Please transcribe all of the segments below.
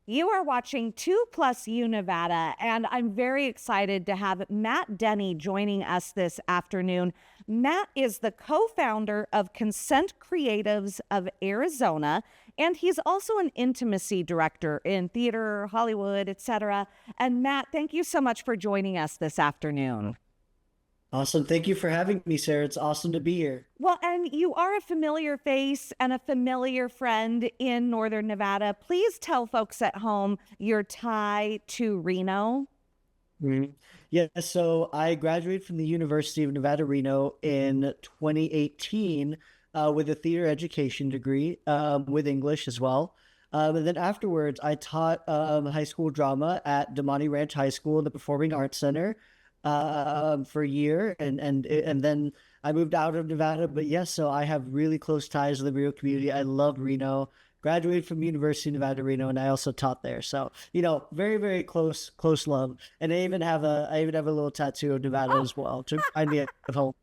You are watching 2+U Nevada, and I'm very excited to have Matt Denny joining us this afternoon. Matt is the co-founder of Consent Creatives of Arizona, and he's also an intimacy director in theater, Hollywood, etc. And Matt, thank you so much for joining us this afternoon. Awesome. Thank you for having me, Sarah. It's awesome to be here. Well, and you are a familiar face and a familiar friend in Northern Nevada. Please tell folks at home your tie to Reno. Mhm. Yeah, so I graduated from the University of Nevada, Reno in 2018 with a theater education degree with English as well. And then afterwards, I taught high school drama at Damani Ranch High School in the Performing Arts Center for a year, and then I moved out of Nevada. But yes, so I have really close ties to the Reno community. I love Reno. Graduated from University of Nevada, Reno, and I also taught there. So very very close love. And I even have a little tattoo of Nevada Oh, as well to remind me of home.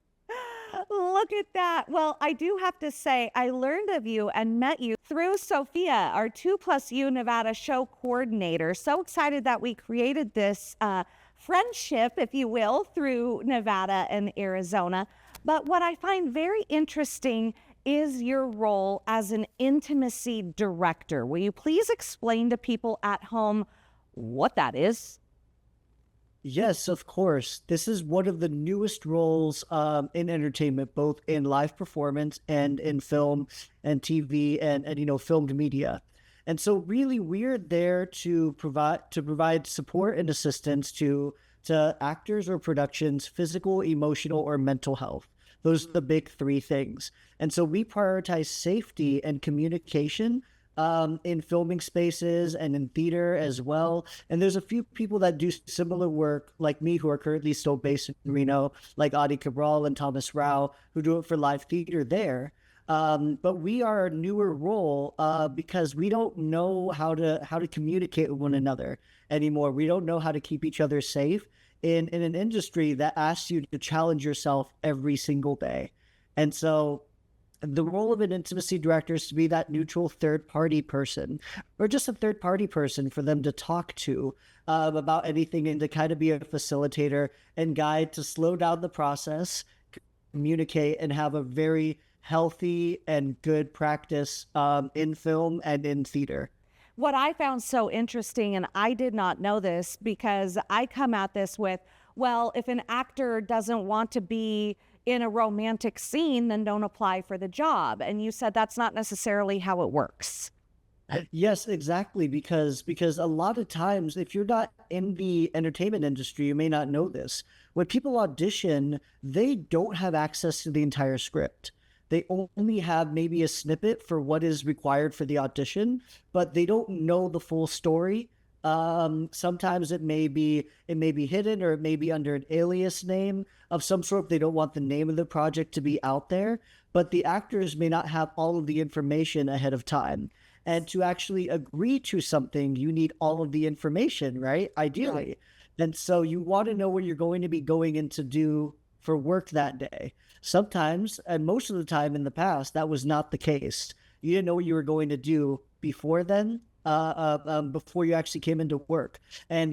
look at that. Well, I do have to say, I learned of you and met you through Sophia, our 2+U Nevada show coordinator. So excited that we created this friendship, if you will, through Nevada and Arizona. But what I find very interesting is your role as an intimacy director. Will you please explain to people at home what that is? Yes, of course. This is one of the newest roles in entertainment, both in live performance and in film and TV and filmed media. And so really we're there to provide support and assistance to actors or productions, physical, emotional, or mental health. Those are the big three things. And so we prioritize safety and communication in filming spaces and in theater as well. And there's a few people that do similar work like me who are currently still based in Reno, like Adi Cabral and Thomas Rao, who do it for live theater there. But we are a newer role because we don't know how to communicate with one another anymore. We don't know how to keep each other safe in an industry that asks you to challenge yourself every single day. And so the role of an intimacy director is to be that neutral third party person or just a third party person for them to talk to about anything and to kind of be a facilitator and guide to slow down the process, communicate, and have a very healthy and good practice in film and in theater. What I found so interesting, and I did not know this because I come at this with, well, if an actor doesn't want to be in a romantic scene, then don't apply for the job. And you said that's not necessarily how it works. Yes, exactly. Because a lot of times, if you're not in the entertainment industry, you may not know this. When people audition, they don't have access to the entire script. They only have maybe a snippet for what is required for the audition, but they don't know the full story. Sometimes it may be hidden or it may be under an alias name of some sort. They don't want the name of the project to be out there, but the actors may not have all of the information ahead of time. And to actually agree to something, you need all of the information, right? Ideally. And so you want to know what you're going to be going in to do for work that day. Sometimes, and most of the time in the past, that was not the case. You didn't know what you were going to do before then, before you actually came into work. And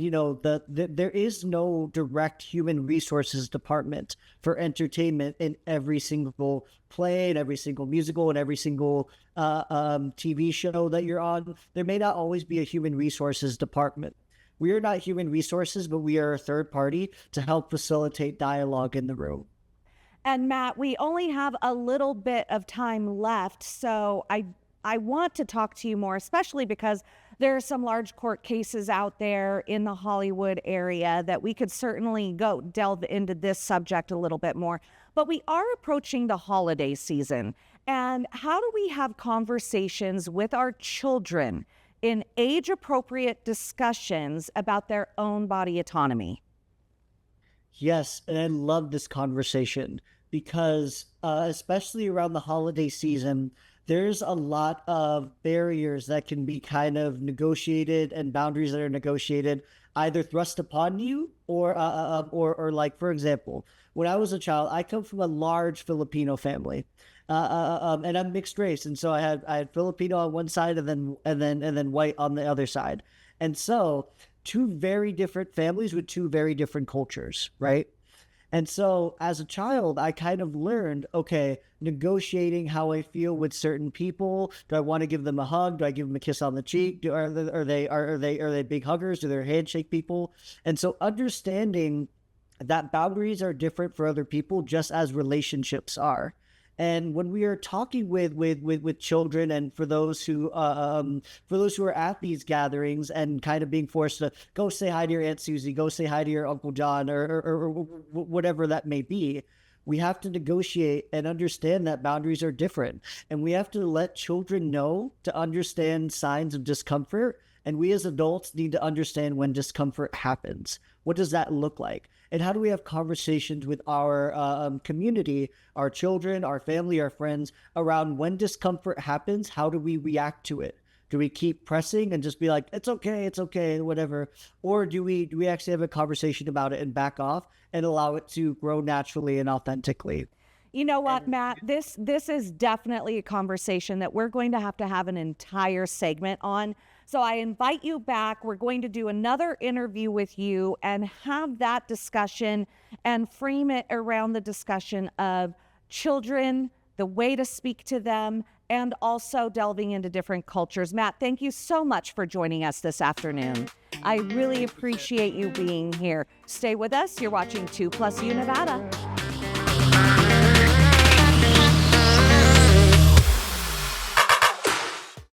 there is no direct human resources department for entertainment in every single play and every single musical and every single TV show that you're on. There may not always be a human resources department. We are not human resources, but we are a third party to help facilitate dialogue in the room. And Matt, we only have a little bit of time left, so I want to talk to you more, especially because there are some large court cases out there in the Hollywood area that we could certainly go delve into this subject a little bit more. But we are approaching the holiday season. And how do we have conversations with our children in age appropriate discussions about their own body autonomy? Yes, and I love this conversation because, especially around the holiday season, there's a lot of barriers that can be kind of negotiated and boundaries that are negotiated either thrust upon you or like, for example, when I was a child, I come from a large Filipino family. and I'm mixed race, and so I had Filipino on one side, and then white on the other side, and so two very different families with two very different cultures, right? And so as a child, I kind of learned, okay, negotiating how I feel with certain people. Do I want to give them a hug? Do I give them a kiss on the cheek? Are they big huggers? Do they handshake people? And so understanding that boundaries are different for other people, just as relationships are. And when we are talking with children, and for those who are at these gatherings and kind of being forced to go say hi to your Aunt Susie, go say hi to your Uncle John, or whatever that may be, we have to negotiate and understand that boundaries are different, and we have to let children know to understand signs of discomfort. And we as adults need to understand when discomfort happens. What does that look like? And how do we have conversations with our community, our children, our family, our friends around when discomfort happens? How do we react to it? Do we keep pressing and just be like, it's okay, whatever? Or do we actually have a conversation about it and back off and allow it to grow naturally and authentically? You know what, Matt? This is definitely a conversation that we're going to have an entire segment on. So I invite you back. We're going to do another interview with you and have that discussion and frame it around the discussion of children, the way to speak to them, and also delving into different cultures. Matt, thank you so much for joining us this afternoon. I really appreciate you being here. Stay with us. You're watching 2 Plus U Nevada.